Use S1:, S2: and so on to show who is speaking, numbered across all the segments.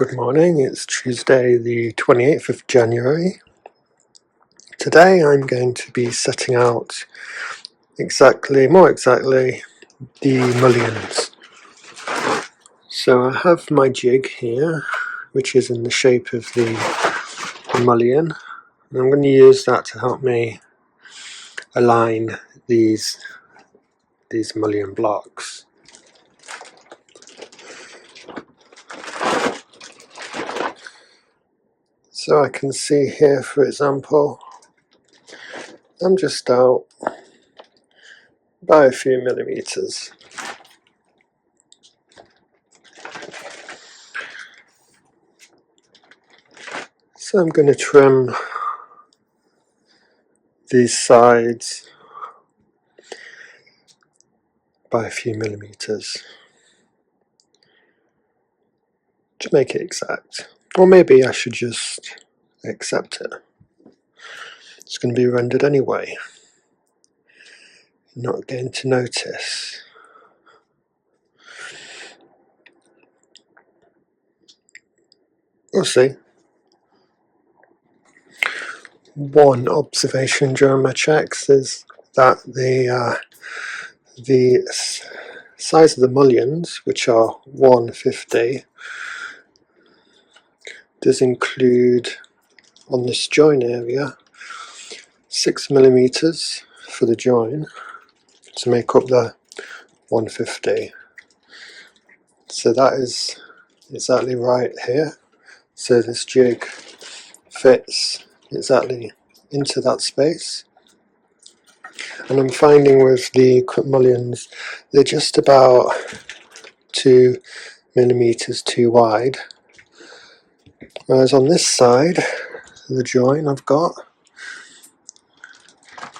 S1: Good morning, it's Tuesday the 28th of January. Today I'm going to be setting out more exactly, the mullions. So I have my jig here, which is in the shape of the mullion, and I'm going to use that to help me align these mullion blocks. So I can see here, for example, I'm just out by a few millimeters. So I'm going to trim these sides by a few millimeters to make it exact. Or maybe I should just accept it. It's going to be rendered anyway. You're not going to notice. We'll see. One observation during my checks is that the size of the mullions, which are 150, does include, on this join area, 6 millimeters for the join to make up the 150. So that is exactly right here. So this jig fits exactly into that space. And I'm finding with the mullions, they're just about 2 millimeters too wide. Whereas on this side, the join I've got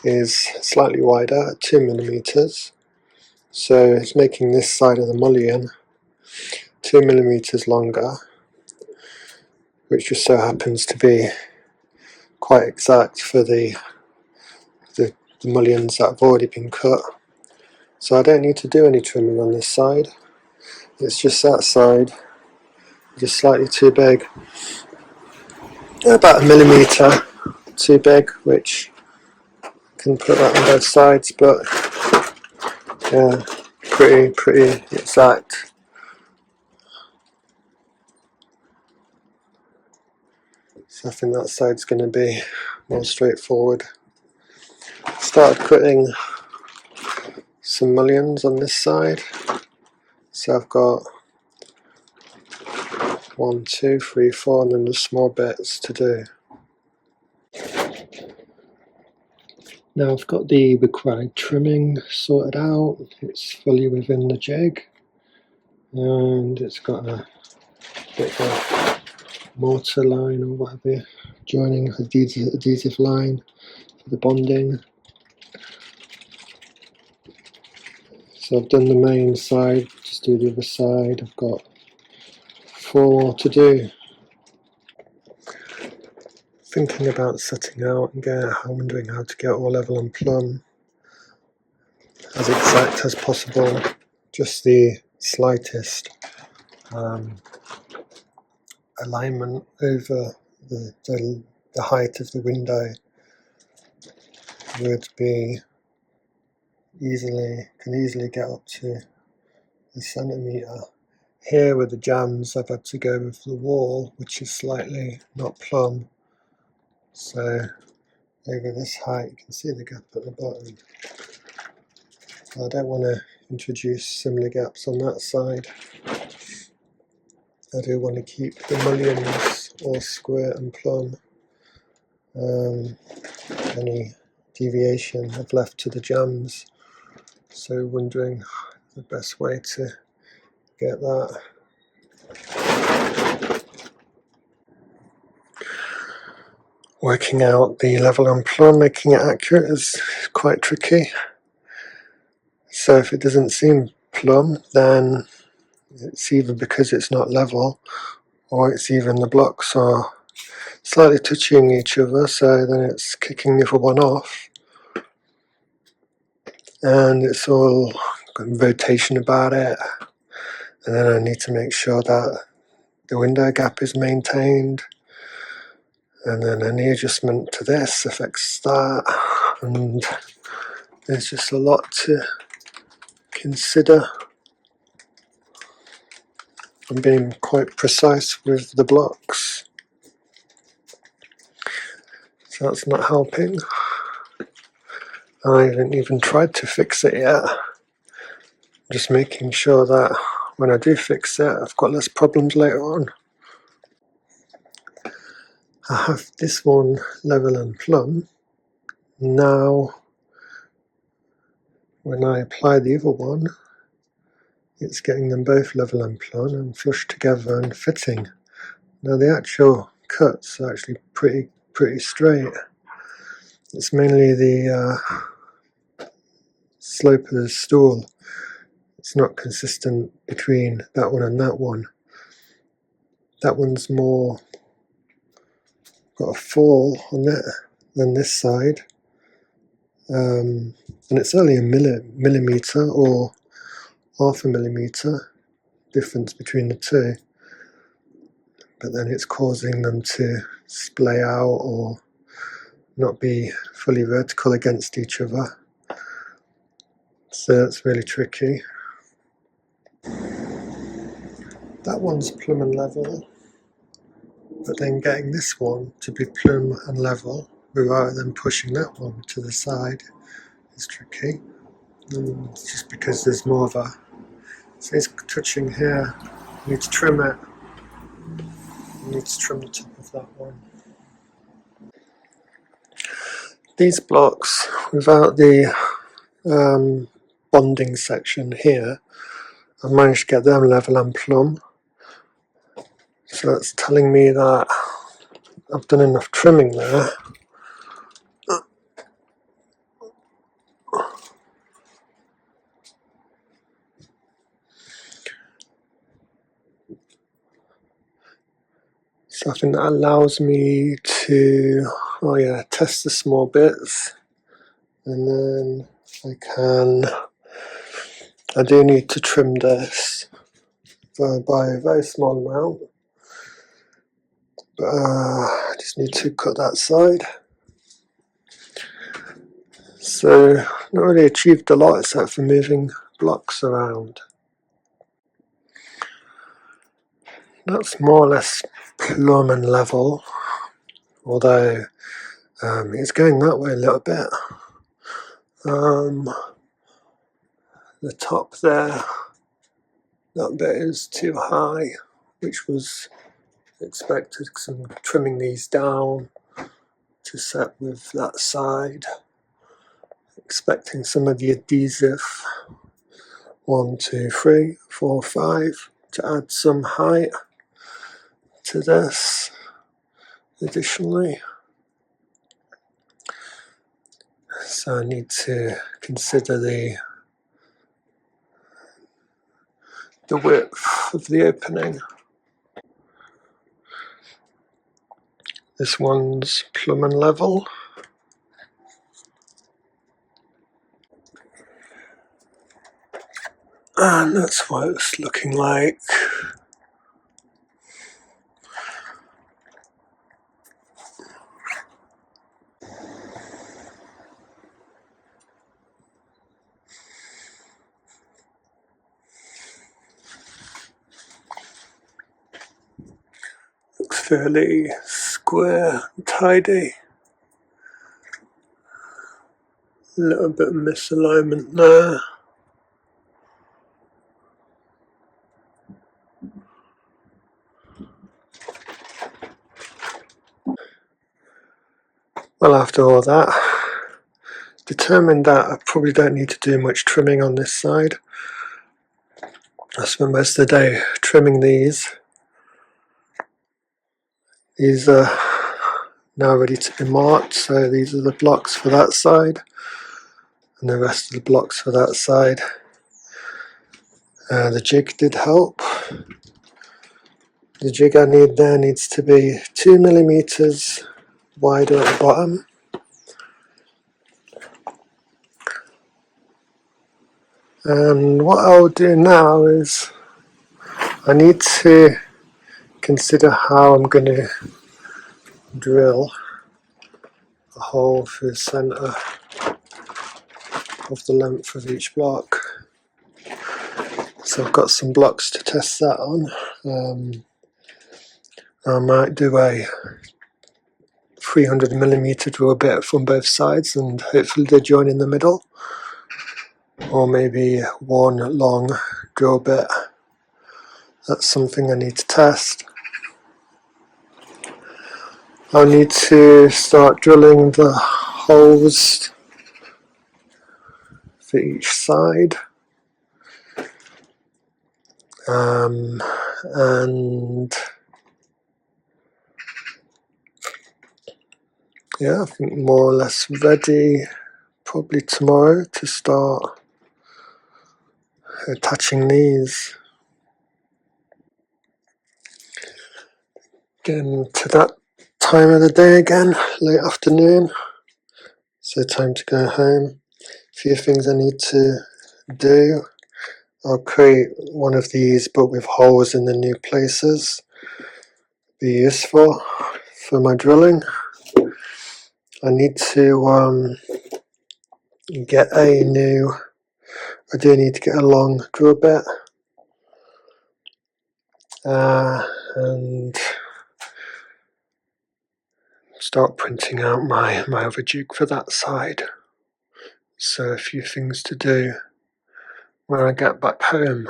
S1: is slightly wider at 2 millimeters. So it's making this side of the mullion 2 millimeters longer, which just so happens to be quite exact for the mullions that have already been cut. So I don't need to do any trimming on this side. It's just that side, just slightly too big, about 1 millimeter too big, which can put that on both sides, but yeah, pretty exact. So I think that side's going to be more straightforward. Started cutting some mullions on this side, so I've got 1, 2, 3, 4, and then the small bits to do. Now I've got the required trimming sorted out. It's fully within the jig, and it's got a bit of a mortar line or whatever, joining adhesive line for the bonding. So I've done the main side, just do the other side. I've got 4 more to do. Thinking about setting out and wondering how to get all level and plumb as exact as possible. Just the slightest alignment over the height of the window would be can easily get up to a centimetre. Here with the jambs I've had to go with the wall, which is slightly not plumb. So over this height you can see the gap at the bottom. I don't want to introduce similar gaps on that side. I do want to keep the mullions all square and plumb. Any deviation I've left to the jambs, so wondering the best way to get that. Working out the level and plumb, making it accurate, is quite tricky. So if it doesn't seem plumb, then it's either because it's not level, or it's even the blocks are slightly touching each other, so then it's kicking the other one off, and it's all got rotation about it. And then I need to make sure that the window gap is maintained, and then any adjustment to this affects that, and there's just a lot to consider. I'm being quite precise with the blocks, so that's not helping. I haven't even tried to fix it yet. Just making sure that when I do fix it, I've got less problems later on. I have this one level and plumb. Now, when I apply the other one, it's getting them both level and plumb and flush together and fitting. Now the actual cuts are actually pretty straight. It's mainly the slope of the stool. It's not consistent between that one and that one. That one's more got a fall on it than this side, and it's only a millimeter or half a millimeter difference between the two, but then it's causing them to splay out or not be fully vertical against each other, so that's really tricky. That one's plumb and level, but then getting this one to be plumb and level without then pushing that one to the side is tricky, and just because there's more of a, so it's touching here, you need to trim it, you need to trim the top of that one. These blocks without the bonding section here, I've managed to get them level and plumb, so that's telling me that I've done enough trimming there. So I think that allows me to, test the small bits, and then I do need to trim this by a very small amount, but I just need to cut that side. So not really achieved a lot except for moving blocks around. That's more or less plumb and level, although it's going that way a little bit. The top there, that bit is too high, which was expected because I'm trimming these down to set with that side, expecting some of the adhesive 1, 2, 3, 4, 5 to add some height to this additionally. So I need to consider the width of the opening. This one's plumb and level. And that's what it's looking like. Looks fairly square and tidy. A little bit of misalignment there. Well, after all that, determined that I probably don't need to do much trimming on this side. I spent most of the day trimming these. These are now ready to be marked, so these are the blocks for that side and the rest of the blocks for that side. The jig did help. The jig I need there needs to be 2 millimeters wider at the bottom. And what I'll do now is I need to consider how I'm going to drill a hole through the centre of the length of each block. So I've got some blocks to test that on. I might do a 300mm drill bit from both sides and hopefully they join in the middle, or maybe one long drill bit. That's something I need to test. I'll need to start drilling the holes for each side, and yeah, I think more or less ready probably tomorrow to start attaching these. Getting to that time of the day again, late afternoon, so time to go home. A few things I need to do. I'll create one of these but with holes in the new places. Be useful for my drilling. I need to get a new, I do need to get a long drill bit and start printing out my other jig for that side. So a few things to do when I get back home.